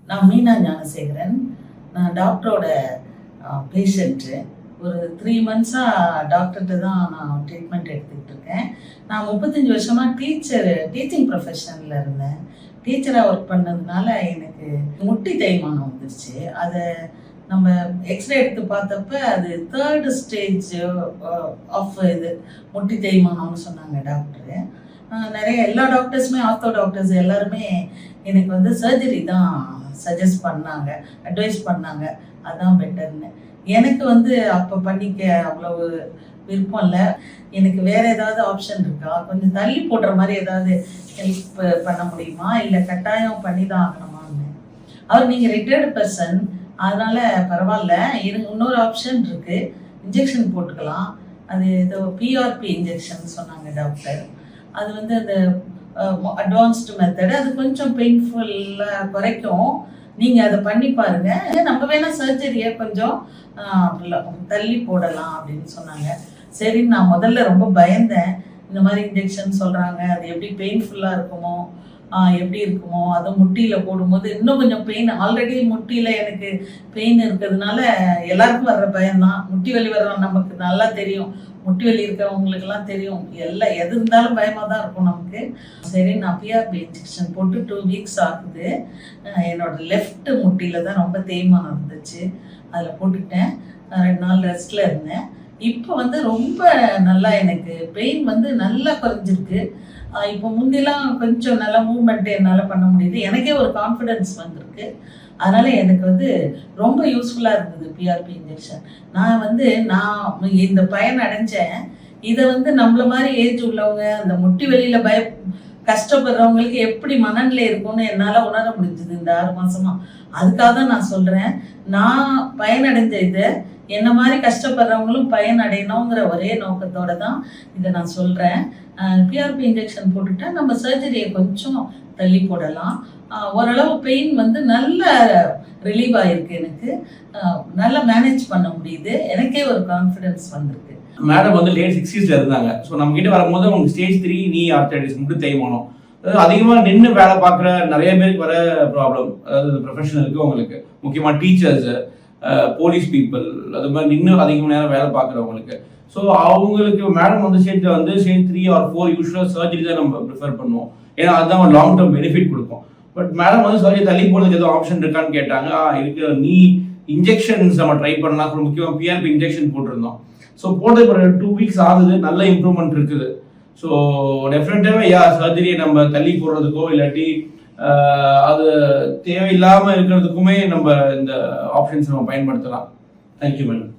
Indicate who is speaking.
Speaker 1: நான் மீனா ஞானசேகரன். நான் டாக்டரோட பேஷண்ட்டு. ஒரு 3 மந்த்ஸாக டாக்டர்கிட்ட தான் நான் ட்ரீட்மெண்ட் எடுத்துக்கிட்டு இருக்கேன். நான் 35 வருஷமாக டீச்சிங் ப்ரொஃபஷனில் இருந்தேன். டீச்சராக ஒர்க் பண்ணதுனால எனக்கு முட்டி தேய்மானம் வந்துருச்சு. அதை நம்ம எக்ஸ்ரே எடுத்து பார்த்தப்ப அது 3rd ஸ்டேஜ் ஆஃப் முட்டி தேய்மானம்னு சொன்னாங்க டாக்டரு. நிறைய எல்லா டாக்டர்ஸுமே, ஆர்த்தோ டாக்டர்ஸ் எல்லாருமே எனக்கு சர்ஜரி தான் சஜஸ்ட் பண்ணாங்க, அட்வைஸ் பண்ணாங்க, அதுதான் பெட்டர்னு. எனக்கு அப்போ பண்ணிக்க அவ்வளவு விருப்பம் இல்லை. எனக்கு வேறு ஏதாவது ஆப்ஷன் இருக்கா, கொஞ்சம் தள்ளி போடுற மாதிரி ஏதாவது ஹெல்ப் பண்ண முடியுமா, இல்லை கட்டாயம் பண்ணி தான் ஆகணுமான்னு. அவர் நீங்கள் ரிட்டையர்டு பர்சன், அதனால் பரவாயில்ல, இன்னொரு ஆப்ஷன் இருக்குது, இன்ஜெக்ஷன் போட்டுக்கலாம். அது ஏதோ பிஆர்பி இன்ஜெக்ஷன் சொன்னாங்க டாக்டர். அது அந்த அட்வான்ஸ்டு மெத்தடு, அது கொஞ்சம் பெயின்ஃபுல்லாக குறைக்கும். நீங்கள் அதை பண்ணி பாருங்கள், நம்ம வேணால் சர்ஜரியை கொஞ்சம் தள்ளி போடலாம் அப்படின்னு சொன்னாங்க. சரி, நான் முதல்ல ரொம்ப பயந்தேன். இந்த மாதிரி இன்ஜெக்ஷன் சொல்கிறாங்க, அது எப்படி பெயின்ஃபுல்லாக இருக்குமோ, எப்படி இருக்குமோ, அதை முட்டியில் போடும்போது இன்னும் கொஞ்சம் பெயின். ஆல்ரெடி முட்டியில் எனக்கு பெயின் இருக்கிறதுனால எல்லாருக்கும் வர்ற பயம்தான். முட்டி வலி வர்றோம், நமக்கு நல்லா தெரியும், முட்டி வலி இருக்கிறவங்களுக்கெல்லாம் தெரியும், எது இருந்தாலும் பயமாக தான் இருக்கும் நமக்கு. சரி, நான் பிஆர்பி இன்ஜெக்ஷன் போட்டு 2 வீக்ஸ் ஆகுது. என்னோட லெஃப்ட் முட்டியில் தான் ரொம்ப தேய்மானம் இருந்துச்சு, அதில் போட்டுட்டேன். 2 நாள் ரெஸ்ட்டில் இருந்தேன். இப்போ ரொம்ப நல்லா எனக்கு பெயின் நல்லா குறைஞ்சிருக்கு. இப்போ முந்திலாம் கொஞ்சம் நல்லா மூவ்மெண்ட் என்னால் பண்ண முடியுது. எனக்கே ஒரு கான்ஃபிடென்ஸ் வந்திருக்கு. அதனால் எனக்கு ரொம்ப யூஸ்ஃபுல்லாக இருந்தது பிஆர்பி இன்ஜெக்ஷன். நான் இந்த பயன் அடைஞ்சேன். இதை நம்மள மாதிரி ஏஜ் உள்ளவங்க, அந்த முட்டி வெளியில் கஷ்டப்படுறவங்களுக்கு எப்படி மனநிலை இருக்கும்னு என்னால் உணர முடிஞ்சுது இந்த 6 மாதமாக. அதுக்காக தான் நான் சொல்கிறேன், நான் பயனடைஞ்ச இதை என்ன மாதிரி கஷ்டப்படுறவங்களும் பயனடையணுங்கிற ஒரே நோக்கத்தோட தான் இதை நான் சொல்கிறேன். பிஆர்பி இன்ஜெக்ஷன் போட்டுட்டா நம்ம சர்ஜரியை கொஞ்சம் தள்ளி போடலாம். ஓரளவு பெயின் நல்ல ரிலீவ் ஆகிருக்கு. எனக்கு நல்லா மேனேஜ் பண்ண முடியுது. எனக்கே ஒரு கான்ஃபிடென்ஸ் வந்திருக்கு.
Speaker 2: மேடம் லேட் 60s இருந்தாங்க. ஸோ நம்ம கிட்ட வரும்போது அவங்க ஸ்டேஜ் 3 நீ ஆர்த்தரைட்டிஸ், முட்டு தேய்மானம். அதாவது அதிகமாக நின்று வேலை பார்க்குற நிறைய பேருக்கு வர ப்ராப்ளம். அதாவது ப்ரொஃபஷனலுக்கு, அவங்களுக்கு முக்கியமாக டீச்சர்ஸு, போலீஸ் பீப்புள், அது மாதிரி நின்று அதிக நேரம் வேலை பார்க்குறவங்களுக்கு. ஸோ அவங்களுக்கு மேடம் ஸ்டேஜ் 3 or 4 யூஸ்வலாக சர்ஜரி தான் நம்ம ப்ரிஃபர் பண்ணுவோம். ஏன்னா அதுதான் லாங் டேர்ம் பெனிஃபிட் கொடுக்கும். பட் மேடம் சர்ஜரி தள்ளி போகிறதுக்கு எதுவும் ஆப்ஷன் இருக்கான்னு கேட்டாங்க. இருக்கு, நீ இன்ஜெக்ஷன்ஸ் நம்ம ட்ரை பண்ணலாம். முக்கியமாக பிஆர்பி இன்ஜெக்ஷன் போட்டிருந்தோம். ஸோ போட்டு ஒரு 2 வீக்ஸ் ஆகுது, நல்ல இம்ப்ரூவ்மெண்ட் இருக்குது. ஸோ டெஃபினட்டாகவே சர்ஜரியை நம்ம தள்ளி போடுறதுக்கோ இல்லாட்டி அது தேவையில்லாமல் இருக்கிறதுக்குமே நம்ம இந்த ஆப்ஷன்ஸ் நம்ம பயன்படுத்தலாம். Thank you madam.